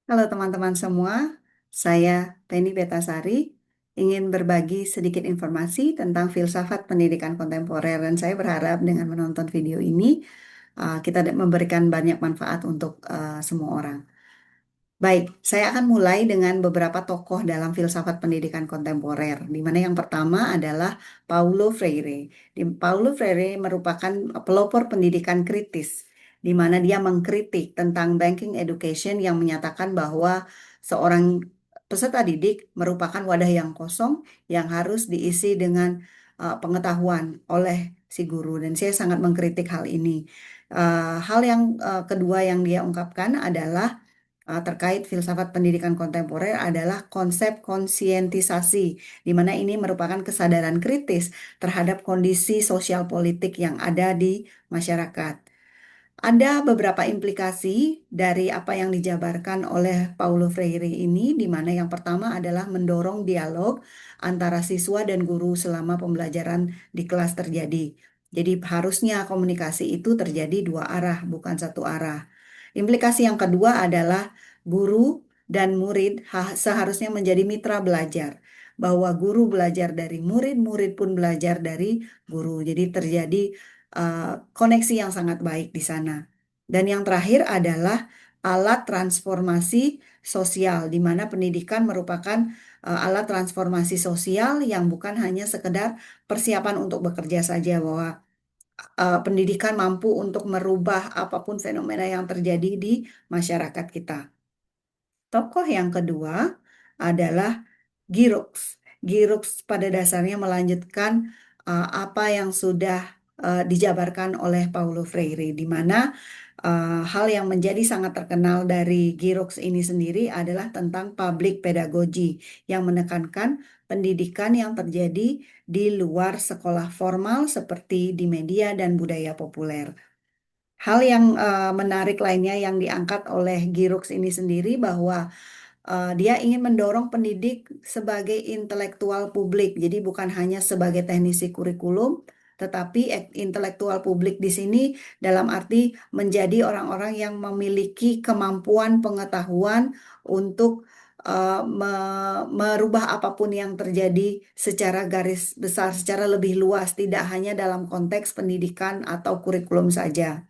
Halo teman-teman semua, saya Penny Betasari ingin berbagi sedikit informasi tentang filsafat pendidikan kontemporer dan saya berharap dengan menonton video ini kita memberikan banyak manfaat untuk semua orang. Baik, saya akan mulai dengan beberapa tokoh dalam filsafat pendidikan kontemporer, di mana yang pertama adalah Paulo Freire. Paulo Freire merupakan pelopor pendidikan kritis, di mana dia mengkritik tentang banking education yang menyatakan bahwa seorang peserta didik merupakan wadah yang kosong yang harus diisi dengan pengetahuan oleh si guru, dan saya sangat mengkritik hal ini. Hal yang kedua yang dia ungkapkan adalah terkait filsafat pendidikan kontemporer adalah konsep konsientisasi, di mana ini merupakan kesadaran kritis terhadap kondisi sosial politik yang ada di masyarakat. Ada beberapa implikasi dari apa yang dijabarkan oleh Paulo Freire ini, di mana yang pertama adalah mendorong dialog antara siswa dan guru selama pembelajaran di kelas terjadi. Jadi harusnya komunikasi itu terjadi dua arah, bukan satu arah. Implikasi yang kedua adalah guru dan murid seharusnya menjadi mitra belajar, bahwa guru belajar dari murid, murid pun belajar dari guru. Jadi terjadi koneksi yang sangat baik di sana. Dan yang terakhir adalah alat transformasi sosial, di mana pendidikan merupakan alat transformasi sosial yang bukan hanya sekedar persiapan untuk bekerja saja, bahwa pendidikan mampu untuk merubah apapun fenomena yang terjadi di masyarakat kita. Tokoh yang kedua adalah Giroux. Giroux pada dasarnya melanjutkan apa yang sudah dijabarkan oleh Paulo Freire, di mana hal yang menjadi sangat terkenal dari Giroux ini sendiri adalah tentang public pedagogy yang menekankan pendidikan yang terjadi di luar sekolah formal seperti di media dan budaya populer. Hal yang menarik lainnya yang diangkat oleh Giroux ini sendiri bahwa dia ingin mendorong pendidik sebagai intelektual publik, jadi bukan hanya sebagai teknisi kurikulum, tetapi intelektual publik di sini dalam arti menjadi orang-orang yang memiliki kemampuan pengetahuan untuk merubah apapun yang terjadi secara garis besar, secara lebih luas, tidak hanya dalam konteks pendidikan atau kurikulum saja.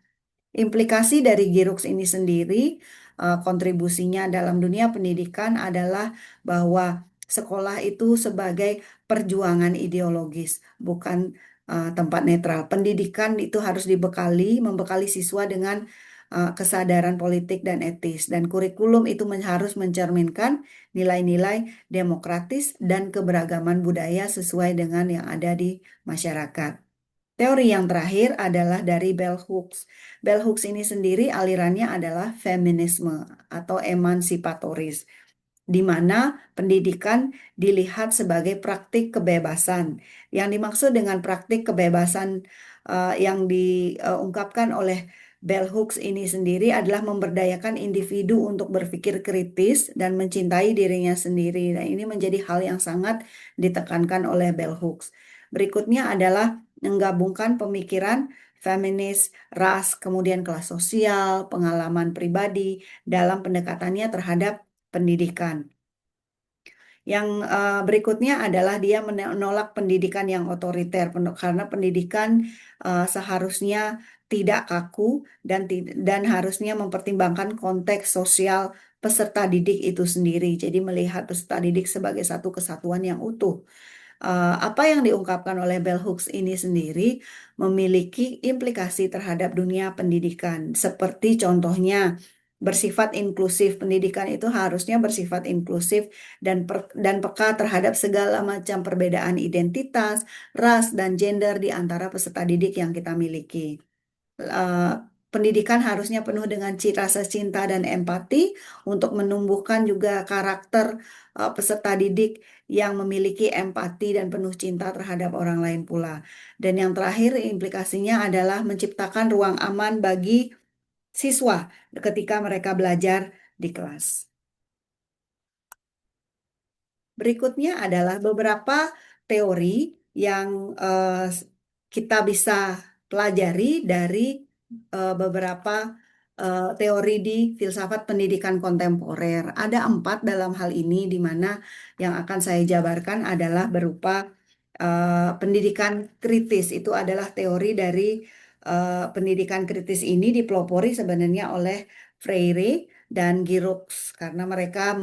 Implikasi dari Giroux ini sendiri, kontribusinya dalam dunia pendidikan adalah bahwa sekolah itu sebagai perjuangan ideologis, bukan tempat netral. Pendidikan itu harus membekali siswa dengan kesadaran politik dan etis, dan kurikulum itu harus mencerminkan nilai-nilai demokratis dan keberagaman budaya sesuai dengan yang ada di masyarakat. Teori yang terakhir adalah dari Bell Hooks. Bell Hooks ini sendiri alirannya adalah feminisme atau emansipatoris, di mana pendidikan dilihat sebagai praktik kebebasan. Yang dimaksud dengan praktik kebebasan yang diungkapkan oleh Bell Hooks ini sendiri adalah memberdayakan individu untuk berpikir kritis dan mencintai dirinya sendiri. Dan ini menjadi hal yang sangat ditekankan oleh Bell Hooks. Berikutnya adalah menggabungkan pemikiran feminis, ras, kemudian kelas sosial, pengalaman pribadi dalam pendekatannya terhadap pendidikan. Yang berikutnya adalah dia menolak pendidikan yang otoriter, karena pendidikan seharusnya tidak kaku dan harusnya mempertimbangkan konteks sosial peserta didik itu sendiri. Jadi melihat peserta didik sebagai satu kesatuan yang utuh. Apa yang diungkapkan oleh Bell Hooks ini sendiri memiliki implikasi terhadap dunia pendidikan, seperti contohnya bersifat inklusif. Pendidikan itu harusnya bersifat inklusif dan peka terhadap segala macam perbedaan identitas, ras, dan gender di antara peserta didik yang kita miliki. eh, Pendidikan harusnya penuh dengan rasa cinta dan empati untuk menumbuhkan juga karakter peserta didik yang memiliki empati dan penuh cinta terhadap orang lain pula. Dan yang terakhir implikasinya adalah menciptakan ruang aman bagi siswa ketika mereka belajar di kelas. Berikutnya adalah beberapa teori yang kita bisa pelajari dari beberapa teori di filsafat pendidikan kontemporer. Ada 4 dalam hal ini, di mana yang akan saya jabarkan adalah berupa pendidikan kritis. Itu adalah teori dari pendidikan kritis ini dipelopori sebenarnya oleh Freire dan Giroux, karena Giroux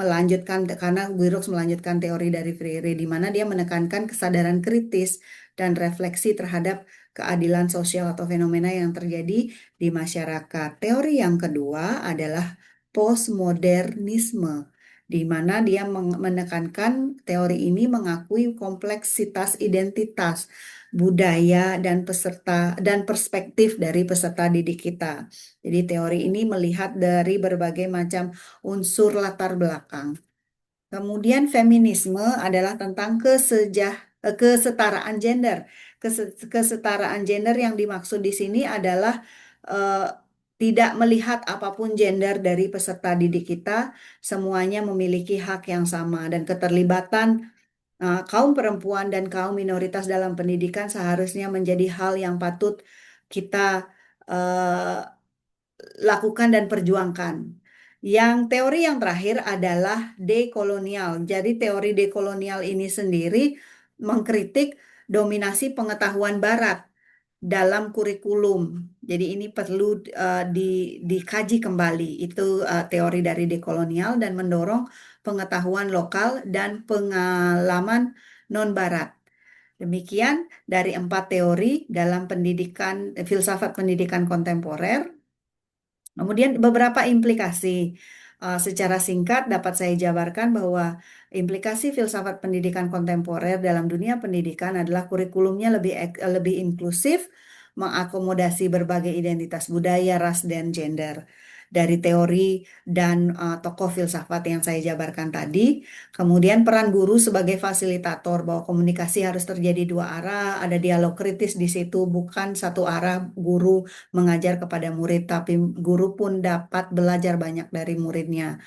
melanjutkan teori dari Freire, di mana dia menekankan kesadaran kritis dan refleksi terhadap keadilan sosial atau fenomena yang terjadi di masyarakat. Teori yang kedua adalah postmodernisme, di mana dia menekankan teori ini mengakui kompleksitas identitas, budaya, dan perspektif dari peserta didik kita. Jadi teori ini melihat dari berbagai macam unsur latar belakang. Kemudian feminisme adalah tentang kesetaraan gender. Kesetaraan gender yang dimaksud di sini adalah eh, tidak melihat apapun gender dari peserta didik kita, semuanya memiliki hak yang sama, dan keterlibatan kaum perempuan dan kaum minoritas dalam pendidikan seharusnya menjadi hal yang patut kita eh, lakukan dan perjuangkan. Yang teori yang terakhir adalah dekolonial. Jadi teori dekolonial ini sendiri mengkritik dominasi pengetahuan Barat dalam kurikulum. Jadi ini perlu dikaji kembali. Itu teori dari dekolonial, dan mendorong pengetahuan lokal dan pengalaman non-Barat. Demikian dari 4 teori dalam filsafat pendidikan kontemporer. Kemudian beberapa implikasi. Secara singkat dapat saya jabarkan bahwa implikasi filsafat pendidikan kontemporer dalam dunia pendidikan adalah kurikulumnya lebih inklusif, mengakomodasi berbagai identitas budaya, ras, dan gender. Dari teori dan tokoh filsafat yang saya jabarkan tadi. Kemudian peran guru sebagai fasilitator, bahwa komunikasi harus terjadi dua arah, ada dialog kritis di situ, bukan satu arah guru mengajar kepada murid, tapi guru pun dapat belajar banyak dari muridnya.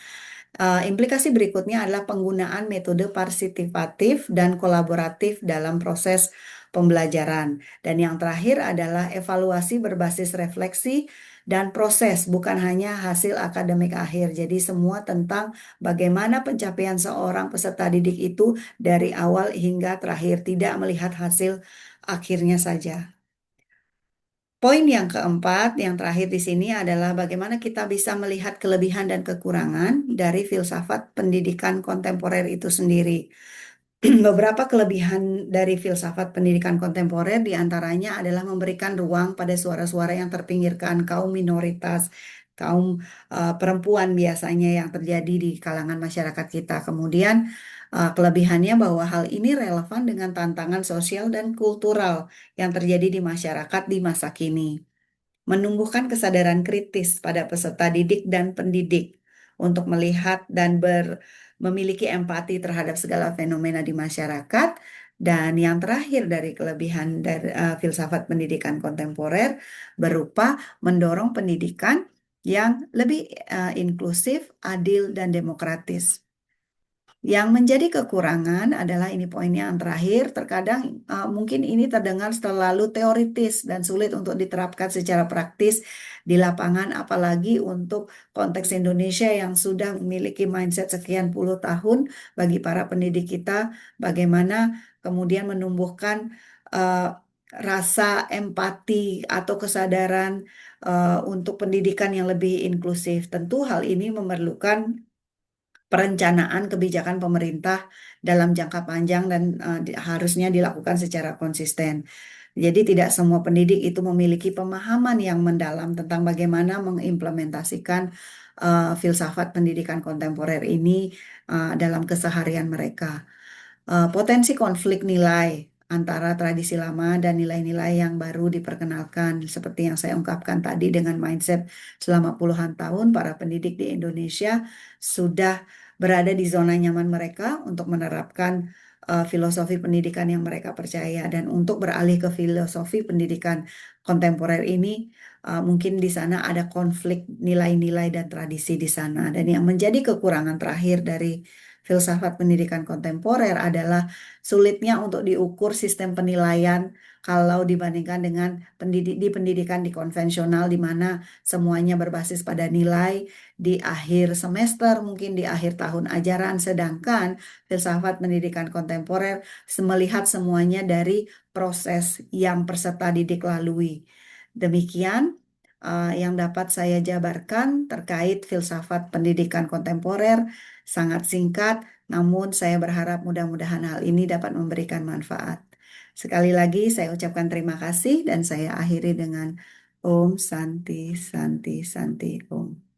Implikasi berikutnya adalah penggunaan metode partisipatif dan kolaboratif dalam proses pembelajaran. Dan yang terakhir adalah evaluasi berbasis refleksi dan proses, bukan hanya hasil akademik akhir. Jadi semua tentang bagaimana pencapaian seorang peserta didik itu dari awal hingga terakhir, tidak melihat hasil akhirnya saja. Poin yang keempat, yang terakhir di sini adalah bagaimana kita bisa melihat kelebihan dan kekurangan dari filsafat pendidikan kontemporer itu sendiri. Beberapa kelebihan dari filsafat pendidikan kontemporer diantaranya adalah memberikan ruang pada suara-suara yang terpinggirkan, kaum minoritas, kaum perempuan biasanya yang terjadi di kalangan masyarakat kita. Kemudian kelebihannya bahwa hal ini relevan dengan tantangan sosial dan kultural yang terjadi di masyarakat di masa kini, menumbuhkan kesadaran kritis pada peserta didik dan pendidik untuk melihat dan memiliki empati terhadap segala fenomena di masyarakat. Dan yang terakhir dari kelebihan dari filsafat pendidikan kontemporer berupa mendorong pendidikan yang lebih inklusif, adil, dan demokratis. Yang menjadi kekurangan adalah, ini poinnya yang terakhir, terkadang mungkin ini terdengar terlalu teoritis dan sulit untuk diterapkan secara praktis di lapangan, apalagi untuk konteks Indonesia yang sudah memiliki mindset sekian puluh tahun. Bagi para pendidik kita, bagaimana kemudian menumbuhkan uh, rasa empati atau kesadaran untuk pendidikan yang lebih inklusif. Tentu hal ini memerlukan perencanaan kebijakan pemerintah dalam jangka panjang, dan harusnya dilakukan secara konsisten. Jadi tidak semua pendidik itu memiliki pemahaman yang mendalam tentang bagaimana mengimplementasikan filsafat pendidikan kontemporer ini dalam keseharian mereka. Potensi konflik nilai antara tradisi lama dan nilai-nilai yang baru diperkenalkan. Seperti yang saya ungkapkan tadi, dengan mindset selama puluhan tahun, para pendidik di Indonesia sudah berada di zona nyaman mereka untuk menerapkan filosofi pendidikan yang mereka percaya. Dan untuk beralih ke filosofi pendidikan kontemporer ini, mungkin di sana ada konflik nilai-nilai dan tradisi di sana. Dan yang menjadi kekurangan terakhir dari filsafat pendidikan kontemporer adalah sulitnya untuk diukur sistem penilaian kalau dibandingkan dengan di pendidikan di konvensional di mana semuanya berbasis pada nilai di akhir semester, mungkin di akhir tahun ajaran, sedangkan filsafat pendidikan kontemporer melihat semuanya dari proses yang peserta didik lalui. Demikian yang dapat saya jabarkan terkait filsafat pendidikan kontemporer, sangat singkat, namun saya berharap mudah-mudahan hal ini dapat memberikan manfaat. Sekali lagi saya ucapkan terima kasih dan saya akhiri dengan Om Santi Santi Santi Om.